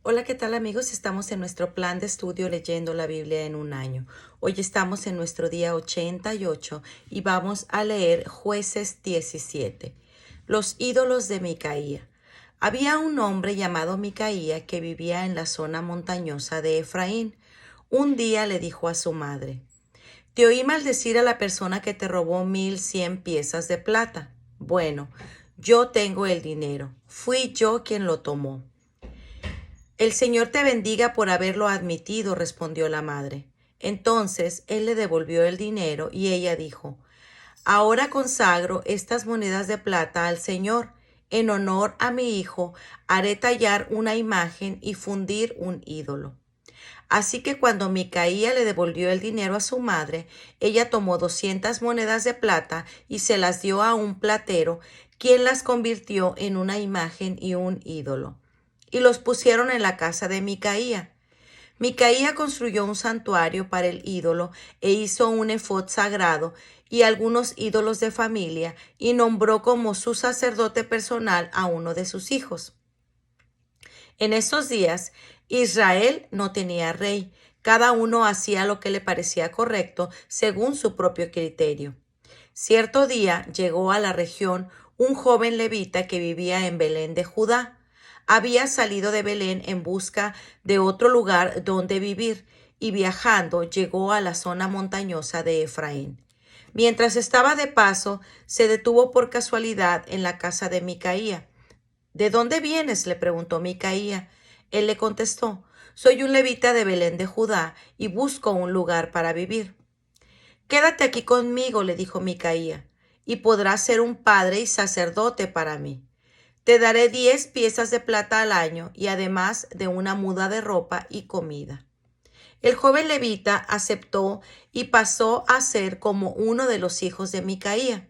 Hola, ¿qué tal amigos? Estamos en nuestro plan de estudio leyendo la Biblia en un año. Hoy estamos en nuestro día 88 y vamos a leer Jueces 17. Los ídolos de Micaía. Había un hombre llamado Micaía que vivía en la zona montañosa de Efraín. Un día le dijo a su madre: Te oí maldecir a la persona que te robó 1,100 piezas de plata. Bueno, yo tengo el dinero. Fui yo quien lo tomó. El Señor te bendiga por haberlo admitido, respondió la madre. Entonces él le devolvió el dinero y ella dijo: Ahora consagro estas monedas de plata al Señor. En honor a mi hijo, haré tallar una imagen y fundir un ídolo. Así que cuando Micaía le devolvió el dinero a su madre, ella tomó 200 monedas de plata y se las dio a un platero, quien las convirtió en una imagen y un ídolo, y los pusieron en la casa de Micaía. Micaía construyó un santuario para el ídolo e hizo un efod sagrado y algunos ídolos de familia, y nombró como su sacerdote personal a uno de sus hijos. En esos días, Israel no tenía rey. Cada uno hacía lo que le parecía correcto según su propio criterio. Cierto día llegó a la región un joven levita que vivía en Belén de Judá. Había salido de Belén en busca de otro lugar donde vivir y viajando llegó a la zona montañosa de Efraín. Mientras estaba de paso, se detuvo por casualidad en la casa de Micaía. ¿De dónde vienes?, le preguntó Micaía. Él le contestó: Soy un levita de Belén de Judá y busco un lugar para vivir. Quédate aquí conmigo, le dijo Micaía, y podrás ser un padre y sacerdote para mí. Te daré 10 piezas de plata al año y además de una muda de ropa y comida. El joven levita aceptó y pasó a ser como uno de los hijos de Micaía.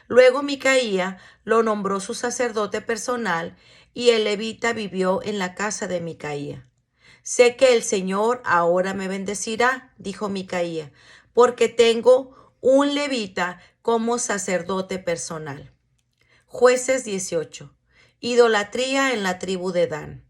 Luego Micaía lo nombró su sacerdote personal y el levita vivió en la casa de Micaía. Sé que el Señor ahora me bendecirá, dijo Micaía, porque tengo un levita como sacerdote personal. Jueces 18. Idolatría en la tribu de Dan.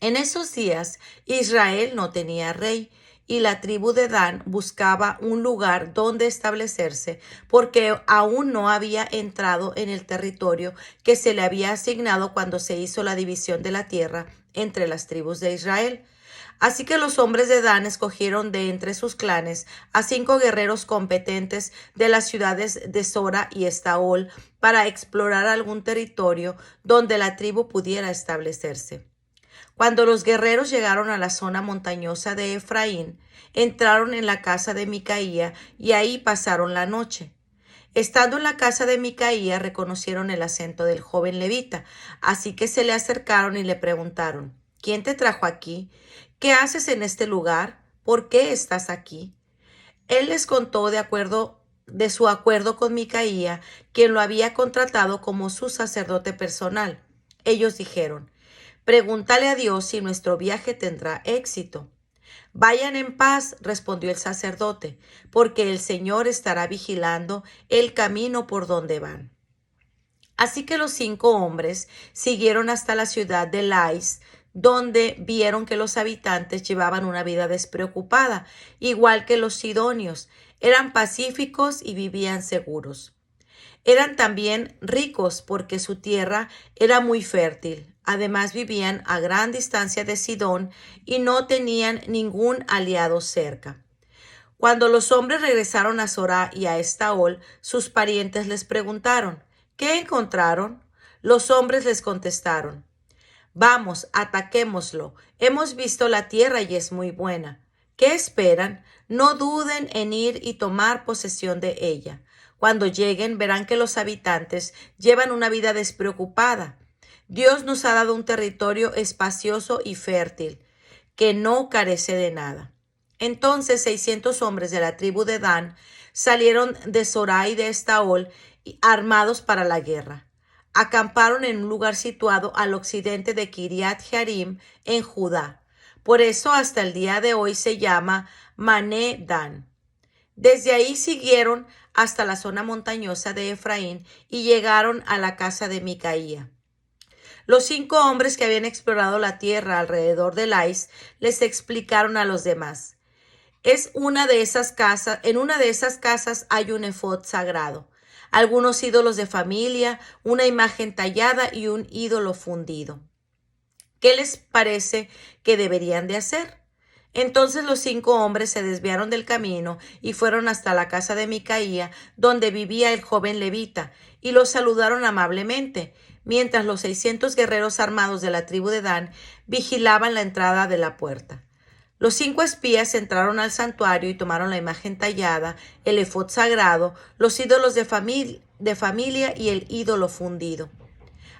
En esos días Israel no tenía rey y la tribu de Dan buscaba un lugar donde establecerse porque aún no había entrado en el territorio que se le había asignado cuando se hizo la división de la tierra entre las tribus de Israel. Así que los hombres de Dan escogieron de entre sus clanes a 5 guerreros competentes de las ciudades de Sora y Estaol para explorar algún territorio donde la tribu pudiera establecerse. Cuando los guerreros llegaron a la zona montañosa de Efraín, entraron en la casa de Micaía y ahí pasaron la noche. Estando en la casa de Micaía, reconocieron el acento del joven levita, así que se le acercaron y le preguntaron: ¿Quién te trajo aquí? ¿Qué haces en este lugar? ¿Por qué estás aquí? Él les contó de su acuerdo con Micaía, quien lo había contratado como su sacerdote personal. Ellos dijeron: Pregúntale a Dios si nuestro viaje tendrá éxito. Vayan en paz, respondió el sacerdote, porque el Señor estará vigilando el camino por donde van. Así que los 5 hombres siguieron hasta la ciudad de Lais, donde vieron que los habitantes llevaban una vida despreocupada, igual que los sidonios. Eran pacíficos y vivían seguros. Eran también ricos porque su tierra era muy fértil. Además vivían a gran distancia de Sidón y no tenían ningún aliado cerca. Cuando los hombres regresaron a Sorá y a Estaol, sus parientes les preguntaron: ¿Qué encontraron? Los hombres les contestaron: Vamos, ataquémoslo. Hemos visto la tierra y es muy buena. ¿Qué esperan? No duden en ir y tomar posesión de ella. Cuando lleguen, verán que los habitantes llevan una vida despreocupada. Dios nos ha dado un territorio espacioso y fértil, que no carece de nada. Entonces 600 hombres de la tribu de Dan salieron de Sorá y de Estaol armados para la guerra. Acamparon en un lugar situado al occidente de Kiriat Jearim, en Judá. Por eso hasta el día de hoy se llama Mané Dan. Desde ahí siguieron hasta la zona montañosa de Efraín y llegaron a la casa de Micaía. Los 5 hombres que habían explorado la tierra alrededor de Lais les explicaron a los demás. En una de esas casas hay un efod sagrado, algunos ídolos de familia, una imagen tallada y un ídolo fundido. ¿Qué les parece que deberían de hacer? Entonces los 5 hombres se desviaron del camino y fueron hasta la casa de Micaía, donde vivía el joven levita, y los saludaron amablemente, mientras los 600 guerreros armados de la tribu de Dan vigilaban la entrada de la puerta. Los 5 espías entraron al santuario y tomaron la imagen tallada, el efod sagrado, los ídolos de familia y el ídolo fundido.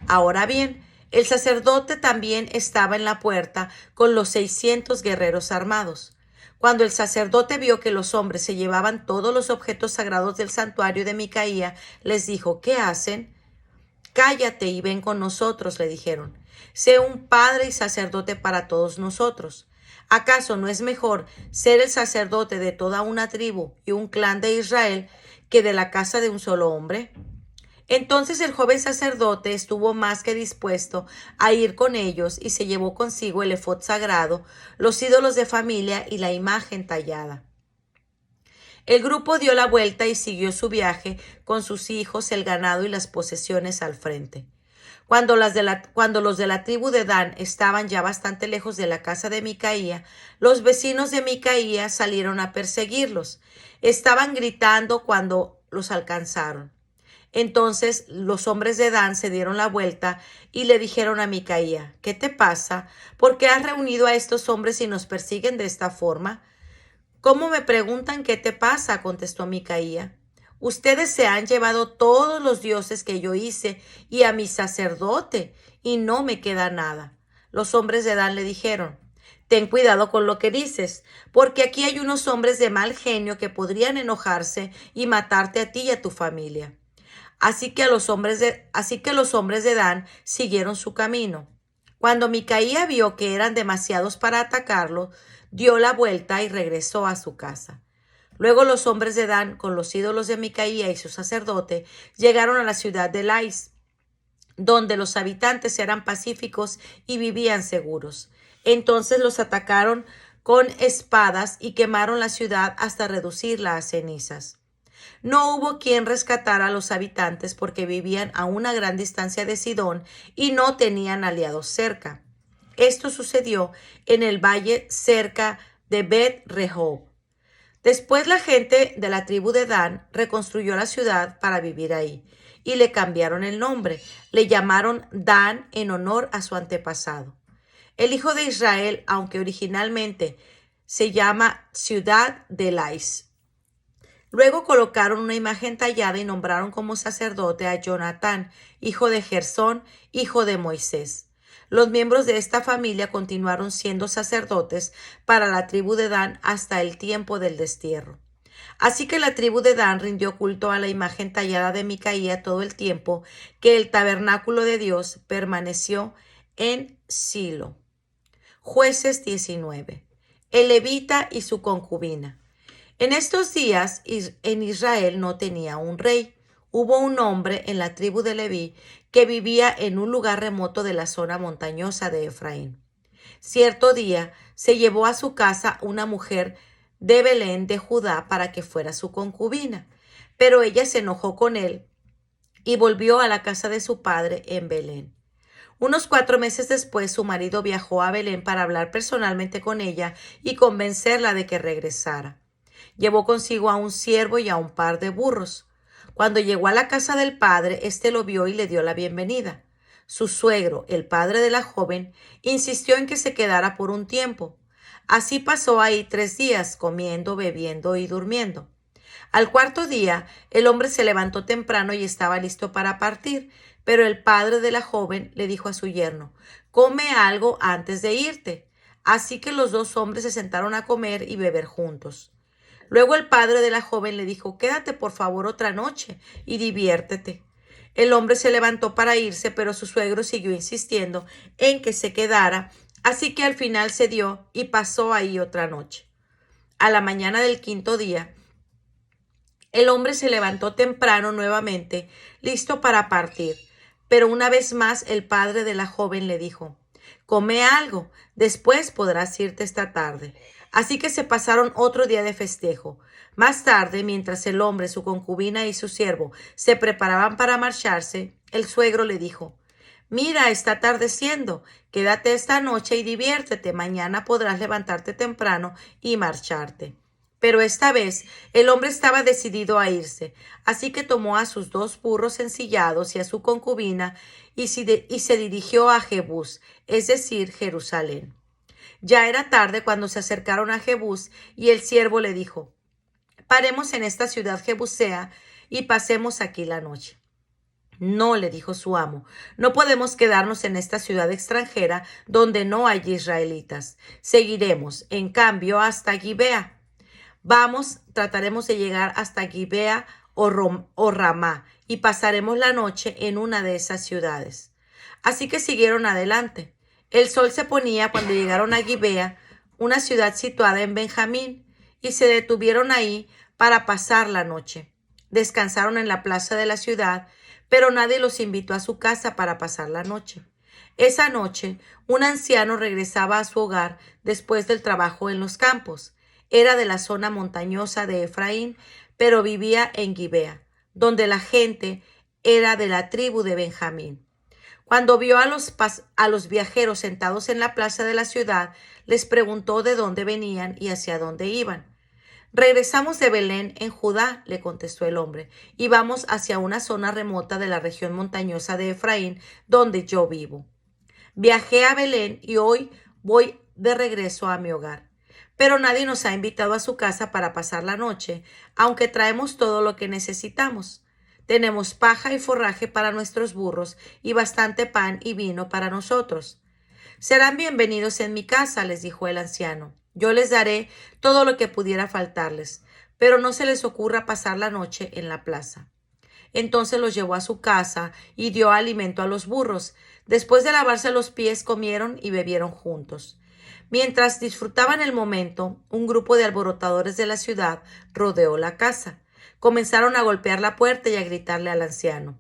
Ahora bien, el sacerdote también estaba en la puerta con los 600 guerreros armados. Cuando el sacerdote vio que los hombres se llevaban todos los objetos sagrados del santuario de Micaía, les dijo: ¿qué hacen? Cállate y ven con nosotros, le dijeron. Sé un padre y sacerdote para todos nosotros. ¿Acaso no es mejor ser el sacerdote de toda una tribu y un clan de Israel que de la casa de un solo hombre? Entonces el joven sacerdote estuvo más que dispuesto a ir con ellos y se llevó consigo el efod sagrado, los ídolos de familia y la imagen tallada. El grupo dio la vuelta y siguió su viaje con sus hijos, el ganado y las posesiones al frente. Cuando los de la tribu de Dan estaban ya bastante lejos de la casa de Micaía, los vecinos de Micaía salieron a perseguirlos. Estaban gritando cuando los alcanzaron. Entonces los hombres de Dan se dieron la vuelta y le dijeron a Micaía: ¿qué te pasa? ¿Por qué has reunido a estos hombres y nos persiguen de esta forma? ¿Cómo me preguntan qué te pasa? Contestó Micaía. Ustedes se han llevado todos los dioses que yo hice y a mi sacerdote, y no me queda nada. Los hombres de Dan le dijeron: ten cuidado con lo que dices, porque aquí hay unos hombres de mal genio que podrían enojarse y matarte a ti y a tu familia. Así que los hombres de Dan siguieron su camino. Cuando Micaía vio que eran demasiados para atacarlo, dio la vuelta y regresó a su casa. Luego los hombres de Dan, con los ídolos de Micaía y su sacerdote, llegaron a la ciudad de Lais, donde los habitantes eran pacíficos y vivían seguros. Entonces los atacaron con espadas y quemaron la ciudad hasta reducirla a cenizas. No hubo quien rescatara a los habitantes porque vivían a una gran distancia de Sidón y no tenían aliados cerca. Esto sucedió en el valle cerca de Bet-Rehob. Después la gente de la tribu de Dan reconstruyó la ciudad para vivir ahí y le cambiaron el nombre. Le llamaron Dan en honor a su antepasado. El hijo de Israel, aunque originalmente se llama Ciudad de Lais. Luego colocaron una imagen tallada y nombraron como sacerdote a Jonatán, hijo de Gersón, hijo de Moisés. Los miembros de esta familia continuaron siendo sacerdotes para la tribu de Dan hasta el tiempo del destierro. Así que la tribu de Dan rindió culto a la imagen tallada de Micaía todo el tiempo que el tabernáculo de Dios permaneció en Silo. Jueces 19. El levita y su concubina. En estos días en Israel no tenía un rey. Hubo un hombre en la tribu de Leví que vivía en un lugar remoto de la zona montañosa de Efraín. Cierto día se llevó a su casa una mujer de Belén de Judá para que fuera su concubina, pero ella se enojó con él y volvió a la casa de su padre en Belén. Unos 4 meses después, su marido viajó a Belén para hablar personalmente con ella y convencerla de que regresara. Llevó consigo a un siervo y a un par de burros. Cuando llegó a la casa del padre, éste lo vio y le dio la bienvenida. Su suegro, el padre de la joven, insistió en que se quedara por un tiempo. Así pasó ahí 3 días, comiendo, bebiendo y durmiendo. Al 4.º día, el hombre se levantó temprano y estaba listo para partir, pero el padre de la joven le dijo a su yerno: come algo antes de irte. Así que los 2 hombres se sentaron a comer y beber juntos. Luego el padre de la joven le dijo: quédate por favor otra noche y diviértete. El hombre se levantó para irse, pero su suegro siguió insistiendo en que se quedara, así que al final cedió y pasó ahí otra noche. A la mañana del 5.º día, el hombre se levantó temprano nuevamente, listo para partir, Pero una vez más el padre de la joven le dijo: come algo, después podrás irte esta tarde. Así que se pasaron otro día de festejo. Más tarde, mientras el hombre, su concubina y su siervo se preparaban para marcharse, el suegro le dijo: mira, está atardeciendo, quédate esta noche y diviértete, mañana podrás levantarte temprano y marcharte. Pero esta vez el hombre estaba decidido a irse, así que tomó a sus 2 burros ensillados y a su concubina y se dirigió a Jebús, es decir, Jerusalén. Ya era tarde cuando se acercaron a Jebús y el siervo le dijo: paremos en esta ciudad jebusea y pasemos aquí la noche. No, le dijo su amo, no podemos quedarnos en esta ciudad extranjera donde no hay israelitas. Seguiremos, en cambio, hasta Gibea. Vamos, trataremos de llegar hasta Gibea o Ramá y pasaremos la noche en una de esas ciudades. Así que siguieron adelante. El sol se ponía cuando llegaron a Gibea, una ciudad situada en Benjamín, y se detuvieron ahí para pasar la noche. Descansaron en la plaza de la ciudad, pero nadie los invitó a su casa para pasar la noche. Esa noche, un anciano regresaba a su hogar después del trabajo en los campos. Era de la zona montañosa de Efraín, pero vivía en Gibea, donde la gente era de la tribu de Benjamín. Cuando vio a los viajeros sentados en la plaza de la ciudad, les preguntó de dónde venían y hacia dónde iban. Regresamos de Belén, en Judá, le contestó el hombre, y vamos hacia una zona remota de la región montañosa de Efraín, donde yo vivo. Viajé a Belén y hoy voy de regreso a mi hogar. Pero nadie nos ha invitado a su casa para pasar la noche, aunque traemos todo lo que necesitamos. Tenemos paja y forraje para nuestros burros y bastante pan y vino para nosotros. Serán bienvenidos en mi casa, les dijo el anciano. Yo les daré todo lo que pudiera faltarles, pero no se les ocurra pasar la noche en la plaza. Entonces los llevó a su casa y dio alimento a los burros. Después de lavarse los pies, comieron y bebieron juntos. Mientras disfrutaban el momento, un grupo de alborotadores de la ciudad rodeó la casa. Comenzaron a golpear la puerta y a gritarle al anciano: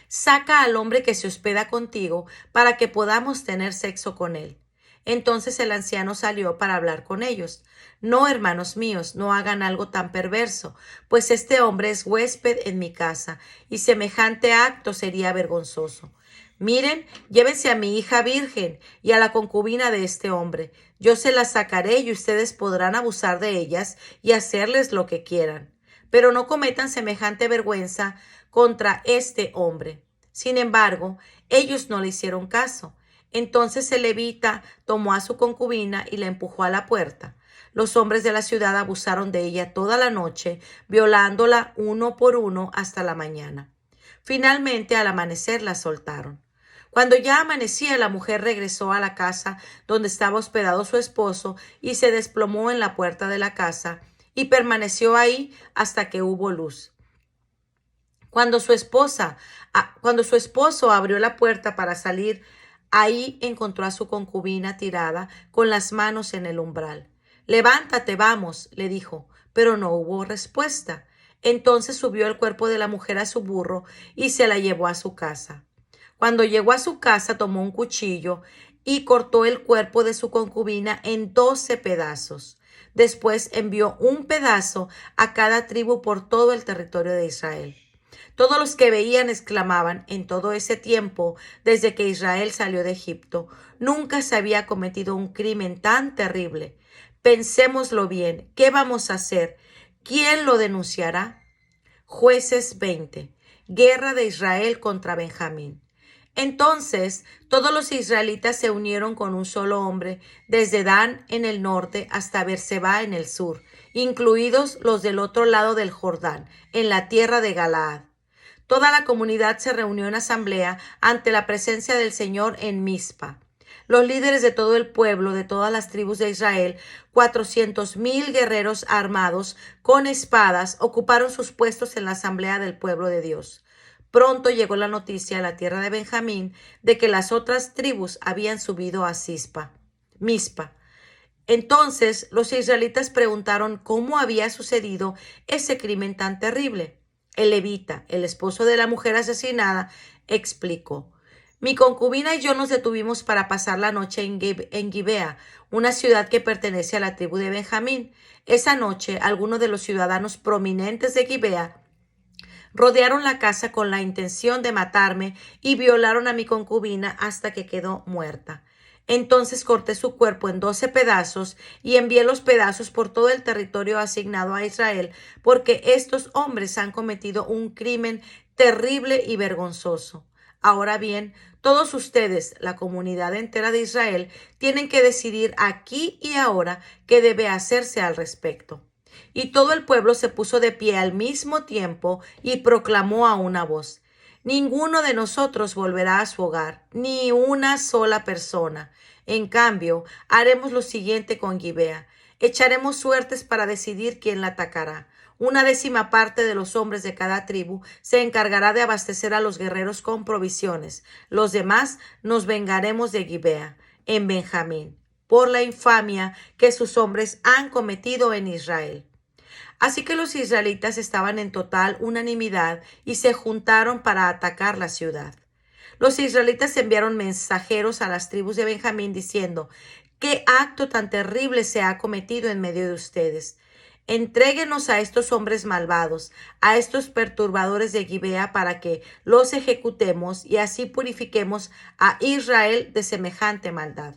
saca al hombre que se hospeda contigo para que podamos tener sexo con él. Entonces el anciano salió para hablar con ellos. No, hermanos míos, no hagan algo tan perverso, pues este hombre es huésped en mi casa, y semejante acto sería vergonzoso. Miren, llévense a mi hija virgen y a la concubina de este hombre. Yo se las sacaré y ustedes podrán abusar de ellas y hacerles lo que quieran. Pero no cometan semejante vergüenza contra este hombre. Sin embargo, ellos no le hicieron caso. Entonces el levita tomó a su concubina y la empujó a la puerta. Los hombres de la ciudad abusaron de ella toda la noche, violándola uno por uno hasta la mañana. Finalmente, al amanecer, la soltaron. Cuando ya amanecía, la mujer regresó a la casa donde estaba hospedado su esposo y se desplomó en la puerta de la casa y permaneció ahí hasta que hubo luz. Cuando su esposo abrió la puerta para salir, ahí encontró a su concubina tirada con las manos en el umbral. Levántate, vamos, le dijo, pero no hubo respuesta. Entonces subió el cuerpo de la mujer a su burro y se la llevó a su casa. Cuando llegó a su casa, tomó un cuchillo y cortó el cuerpo de su concubina en 12 pedazos. Después envió un pedazo a cada tribu por todo el territorio de Israel. Todos los que veían exclamaban: en todo ese tiempo, desde que Israel salió de Egipto, nunca se había cometido un crimen tan terrible. Pensémoslo bien, ¿qué vamos a hacer? ¿Quién lo denunciará? Jueces 20. Guerra de Israel contra Benjamín. Entonces todos los israelitas se unieron con un solo hombre, desde Dan en el norte hasta Beerseba en el sur, incluidos los del otro lado del Jordán, en la tierra de Galaad. Toda la comunidad se reunió en asamblea ante la presencia del Señor en Mizpa. Los líderes de todo el pueblo, de todas las tribus de Israel, 400,000 guerreros armados con espadas, ocuparon sus puestos en la asamblea del pueblo de Dios. Pronto llegó la noticia a la tierra de Benjamín de que las otras tribus habían subido a Mizpa. Entonces los israelitas preguntaron cómo había sucedido ese crimen tan terrible. El levita, el esposo de la mujer asesinada, explicó. Mi concubina y yo nos detuvimos para pasar la noche en Gibea, una ciudad que pertenece a la tribu de Benjamín. Esa noche, algunos de los ciudadanos prominentes de Gibea rodearon la casa con la intención de matarme y violaron a mi concubina hasta que quedó muerta. Entonces corté su cuerpo en 12 pedazos y envié los pedazos por todo el territorio asignado a Israel, porque estos hombres han cometido un crimen terrible y vergonzoso. Ahora bien, todos ustedes, la comunidad entera de Israel, tienen que decidir aquí y ahora qué debe hacerse al respecto. Y todo el pueblo se puso de pie al mismo tiempo y proclamó a una voz: ninguno de nosotros volverá a su hogar, ni una sola persona. En cambio, haremos lo siguiente con Gibea. Echaremos suertes para decidir quién la atacará. Una 10ª parte de los hombres de cada tribu se encargará de abastecer a los guerreros con provisiones. Los demás nos vengaremos de Gibea, en Benjamín, por la infamia que sus hombres han cometido en Israel. Así que los israelitas estaban en total unanimidad y se juntaron para atacar la ciudad. Los israelitas enviaron mensajeros a las tribus de Benjamín diciendo: ¿qué acto tan terrible se ha cometido en medio de ustedes? Entréguenos a estos hombres malvados, a estos perturbadores de Gibea, para que los ejecutemos y así purifiquemos a Israel de semejante maldad.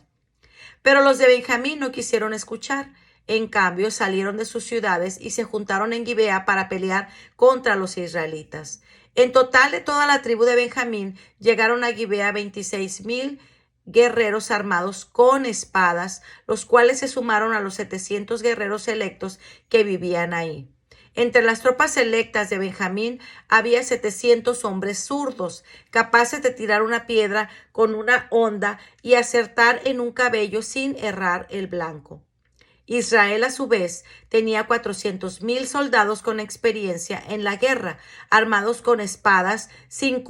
Pero los de Benjamín no quisieron escuchar. En cambio, salieron de sus ciudades y se juntaron en Gibea para pelear contra los israelitas. En total, de toda la tribu de Benjamín llegaron a Gibea 26,000 guerreros armados con espadas, los cuales se sumaron a los 700 guerreros electos que vivían ahí. Entre las tropas selectas de Benjamín había 700 hombres zurdos, capaces de tirar una piedra con una honda y acertar en un cabello sin errar el blanco. Israel, a su vez, tenía 400,000 soldados con experiencia en la guerra, armados con espadas, sin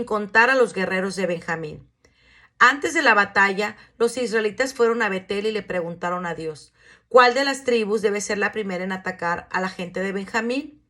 contar a los guerreros de Benjamín. Antes de la batalla, los israelitas fueron a Betel y le preguntaron a Dios: ¿cuál de las tribus debe ser la primera en atacar a la gente de Benjamín?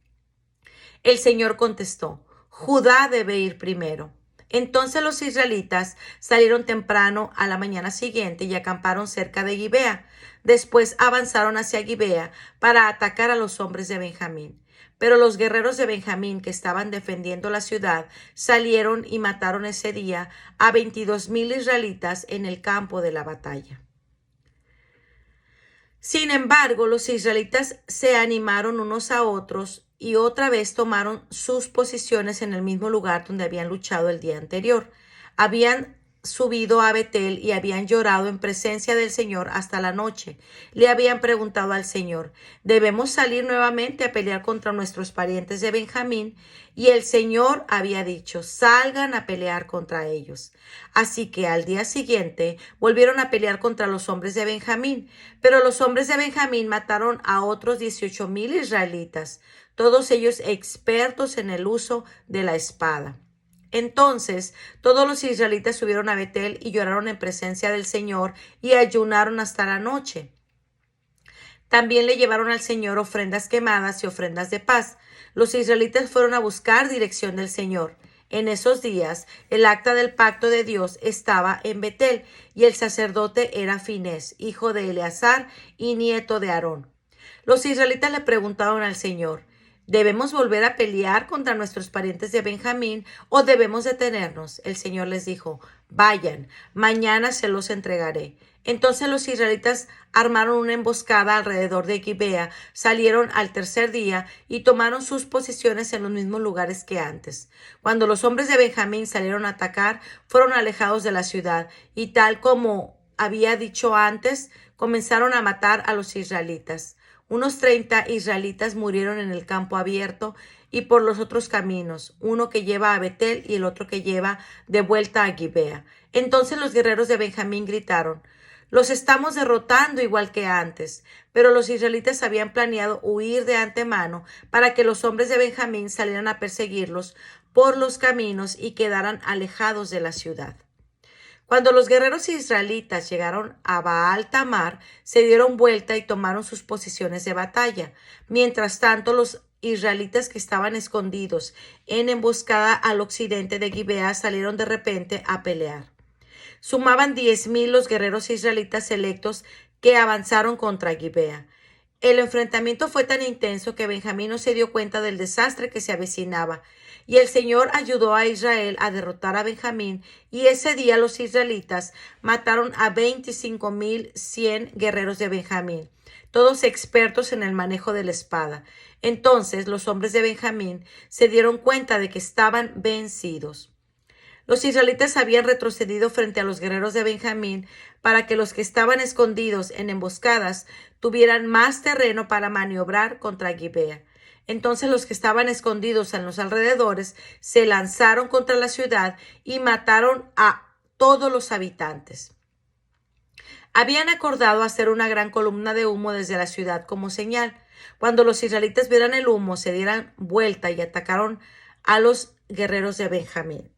El Señor contestó: Judá debe ir primero. Entonces los israelitas salieron temprano a la mañana siguiente y acamparon cerca de Gibea. Después avanzaron hacia Gibea para atacar a los hombres de Benjamín. Pero los guerreros de Benjamín que estaban defendiendo la ciudad salieron y mataron ese día a 22,000 israelitas en el campo de la batalla. Sin embargo, los israelitas se animaron unos a otros y otra vez tomaron sus posiciones en el mismo lugar donde habían luchado el día anterior. Habían subido a Betel y habían llorado en presencia del Señor hasta la noche. Le habían preguntado al Señor: ¿debemos salir nuevamente a pelear contra nuestros parientes de Benjamín? Y el Señor había dicho: salgan a pelear contra ellos. Así que al día siguiente volvieron a pelear contra los hombres de Benjamín, pero los hombres de Benjamín mataron a otros 18,000 israelitas, todos ellos expertos en el uso de la espada. Entonces todos los israelitas subieron a Betel y lloraron en presencia del Señor y ayunaron hasta la noche. También le llevaron al Señor ofrendas quemadas y ofrendas de paz. Los israelitas fueron a buscar dirección del Señor. En esos días, el acta del pacto de Dios estaba en Betel, y el sacerdote era Finés, hijo de Eleazar y nieto de Aarón. Los israelitas le preguntaron al Señor: ¿debemos volver a pelear contra nuestros parientes de Benjamín o debemos detenernos? El Señor les dijo: vayan, mañana se los entregaré. Entonces los israelitas armaron una emboscada alrededor de Gibea, salieron al tercer día y tomaron sus posiciones en los mismos lugares que antes. Cuando los hombres de Benjamín salieron a atacar, fueron alejados de la ciudad y, tal como había dicho antes, comenzaron a matar a los israelitas. Unos 30 israelitas murieron en el campo abierto y por los otros caminos, uno que lleva a Betel y el otro que lleva de vuelta a Gibea. Entonces los guerreros de Benjamín gritaron: los estamos derrotando igual que antes. Pero los israelitas habían planeado huir de antemano para que los hombres de Benjamín salieran a perseguirlos por los caminos y quedaran alejados de la ciudad. Cuando los guerreros israelitas llegaron a Baal Tamar, se dieron vuelta y tomaron sus posiciones de batalla. Mientras tanto, los israelitas que estaban escondidos en emboscada al occidente de Gibea salieron de repente a pelear. Sumaban 10,000 los guerreros israelitas selectos que avanzaron contra Gibea. El enfrentamiento fue tan intenso que Benjamín no se dio cuenta del desastre que se avecinaba, y el Señor ayudó a Israel a derrotar a Benjamín, y ese día los israelitas mataron a 25,100 guerreros de Benjamín, todos expertos en el manejo de la espada. Entonces los hombres de Benjamín se dieron cuenta de que estaban vencidos. Los israelitas habían retrocedido frente a los guerreros de Benjamín para que los que estaban escondidos en emboscadas tuvieran más terreno para maniobrar contra Gibea. Entonces los que estaban escondidos en los alrededores se lanzaron contra la ciudad y mataron a todos los habitantes. Habían acordado hacer una gran columna de humo desde la ciudad como señal. Cuando los israelitas vieran el humo, se dieran vuelta y atacaron a los guerreros de Benjamín.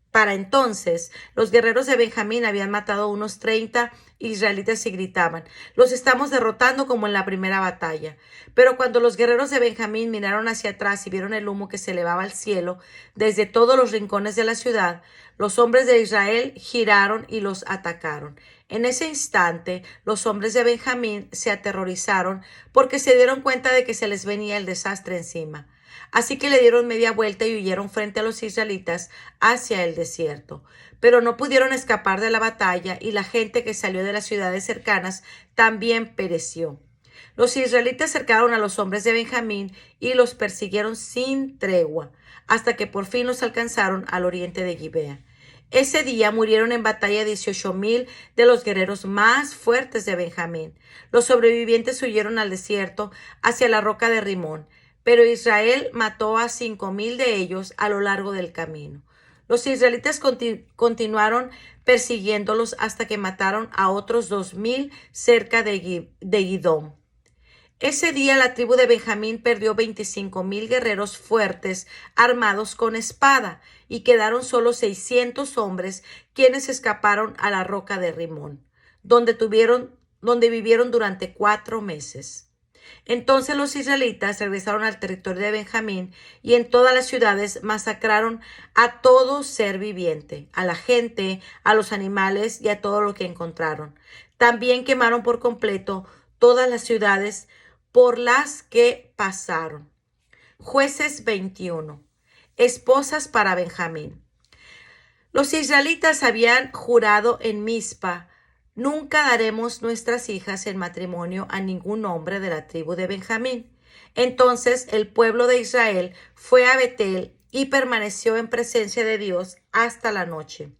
Para entonces, los guerreros de Benjamín habían matado unos 30 israelitas y gritaban: «Los estamos derrotando como en la primera batalla». Pero cuando los guerreros de Benjamín miraron hacia atrás y vieron el humo que se elevaba al cielo desde todos los rincones de la ciudad, los hombres de Israel giraron y los atacaron. En ese instante, los hombres de Benjamín se aterrorizaron porque se dieron cuenta de que se les venía el desastre encima. Así que le dieron media vuelta y huyeron frente a los israelitas hacia el desierto. Pero no pudieron escapar de la batalla y la gente que salió de las ciudades cercanas también pereció. Los israelitas cercaron a los hombres de Benjamín y los persiguieron sin tregua, hasta que por fin los alcanzaron al oriente de Gibea. Ese día murieron en batalla 18,000 de los guerreros más fuertes de Benjamín. Los sobrevivientes huyeron al desierto hacia la roca de Rimón. Pero Israel mató a 5,000 de ellos a lo largo del camino. Los israelitas continuaron persiguiéndolos hasta que mataron a otros 2,000 cerca de Gidom. Ese día la tribu de Benjamín perdió 25,000 guerreros fuertes armados con espada y quedaron solo 600 hombres quienes escaparon a la roca de Rimón, donde vivieron durante 4 meses. Entonces los israelitas regresaron al territorio de Benjamín y en todas las ciudades masacraron a todo ser viviente, a la gente, a los animales y a todo lo que encontraron. También quemaron por completo todas las ciudades por las que pasaron. Jueces 21. Esposas para Benjamín. Los israelitas habían jurado en Mizpa: «Nunca daremos nuestras hijas en matrimonio a ningún hombre de la tribu de Benjamín». Entonces el pueblo de Israel fue a Betel y permaneció en presencia de Dios hasta la noche,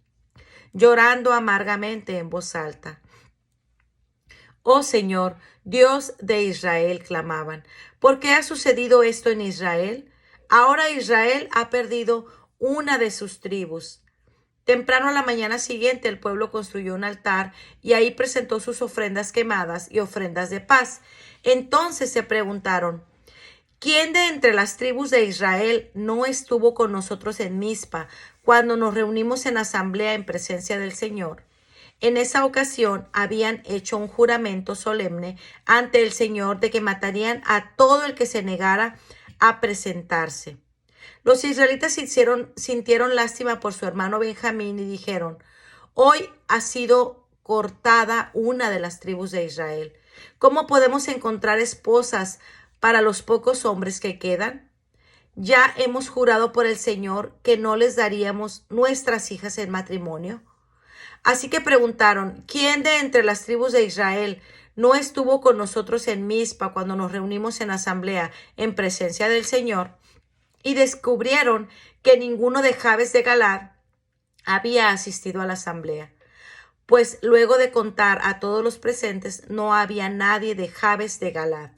llorando amargamente en voz alta. «Oh Señor, Dios de Israel», clamaban, «¿por qué ha sucedido esto en Israel? Ahora Israel ha perdido una de sus tribus». Temprano a la mañana siguiente el pueblo construyó un altar y ahí presentó sus ofrendas quemadas y ofrendas de paz. Entonces se preguntaron: ¿quién de entre las tribus de Israel no estuvo con nosotros en Mizpa cuando nos reunimos en asamblea en presencia del Señor? En esa ocasión habían hecho un juramento solemne ante el Señor de que matarían a todo el que se negara a presentarse. Los israelitas sintieron lástima por su hermano Benjamín y dijeron: «Hoy ha sido cortada una de las tribus de Israel. ¿Cómo podemos encontrar esposas para los pocos hombres que quedan? Ya hemos jurado por el Señor que no les daríamos nuestras hijas en matrimonio». Así que preguntaron: ¿quién de entre las tribus de Israel no estuvo con nosotros en Mizpa cuando nos reunimos en asamblea en presencia del Señor? Y descubrieron que ninguno de Jabes de Galaad había asistido a la asamblea, pues luego de contar a todos los presentes no había nadie de Jabes de Galaad.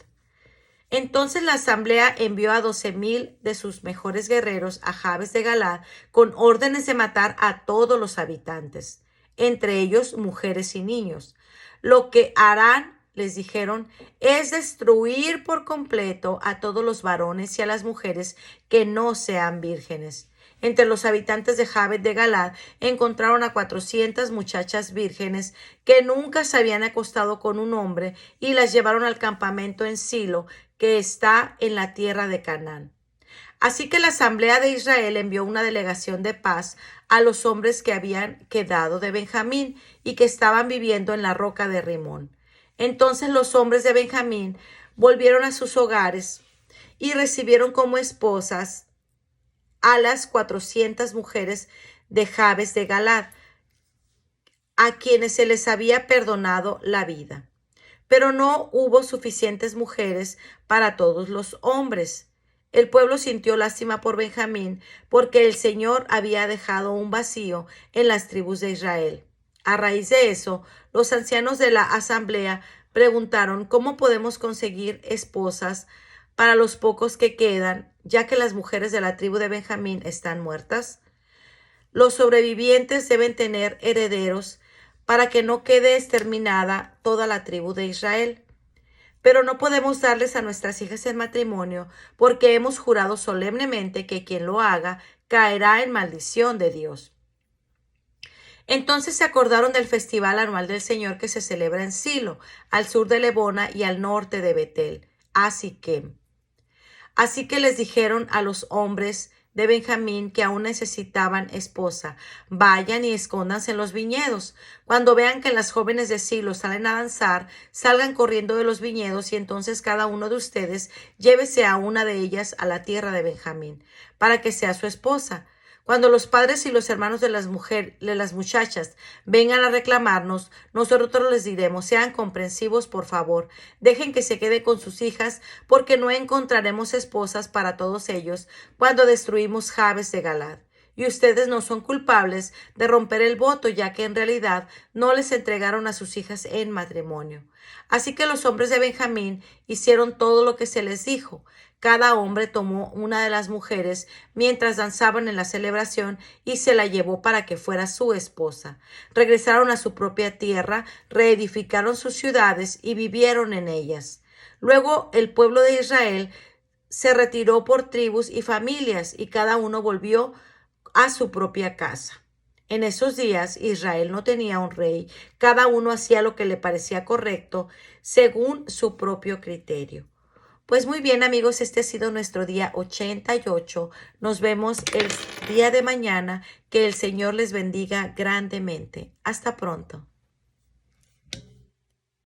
Entonces la asamblea envió a 12,000 de sus mejores guerreros a Jabes de Galaad con órdenes de matar a todos los habitantes, entre ellos mujeres y niños. Lo que harán, les dijeron, es destruir por completo a todos los varones y a las mujeres que no sean vírgenes. Entre los habitantes de Jabes de Galaad encontraron a 400 muchachas vírgenes que nunca se habían acostado con un hombre y las llevaron al campamento en Silo, que está en la tierra de Canaán. Así que la asamblea de Israel envió una delegación de paz a los hombres que habían quedado de Benjamín y que estaban viviendo en la roca de Rimón. Entonces los hombres de Benjamín volvieron a sus hogares y recibieron como esposas a las 400 mujeres de Jabes de Galad, a quienes se les había perdonado la vida. Pero no hubo suficientes mujeres para todos los hombres. El pueblo sintió lástima por Benjamín, porque el Señor había dejado un vacío en las tribus de Israel. A raíz de eso, los ancianos de la asamblea preguntaron cómo podemos conseguir esposas para los pocos que quedan, ya que las mujeres de la tribu de Benjamín están muertas. Los sobrevivientes deben tener herederos para que no quede exterminada toda la tribu de Israel. Pero no podemos darles a nuestras hijas en matrimonio porque hemos jurado solemnemente que quien lo haga caerá en maldición de Dios. Entonces se acordaron del festival anual del Señor que se celebra en Silo, al sur de Lebona y al norte de Betel, a Siquem. Así que les dijeron a los hombres de Benjamín que aún necesitaban esposa: vayan y escóndanse en los viñedos. Cuando vean que las jóvenes de Silo salen a danzar, salgan corriendo de los viñedos y entonces cada uno de ustedes llévese a una de ellas a la tierra de Benjamín, para que sea su esposa. Cuando los padres y los hermanos de las muchachas vengan a reclamarnos, nosotros les diremos: sean comprensivos, por favor, dejen que se quede con sus hijas, porque no encontraremos esposas para todos ellos cuando destruimos Jabes de Galad. Y ustedes no son culpables de romper el voto, ya que en realidad no les entregaron a sus hijas en matrimonio. Así que los hombres de Benjamín hicieron todo lo que se les dijo. Cada hombre tomó una de las mujeres mientras danzaban en la celebración y se la llevó para que fuera su esposa. Regresaron a su propia tierra, reedificaron sus ciudades y vivieron en ellas. Luego el pueblo de Israel se retiró por tribus y familias y cada uno volvió a su propia casa. En esos días Israel no tenía un rey, cada uno hacía lo que le parecía correcto según su propio criterio. Pues muy bien, amigos, este ha sido nuestro día 88. Nos vemos el día de mañana. Que el Señor les bendiga grandemente. Hasta pronto.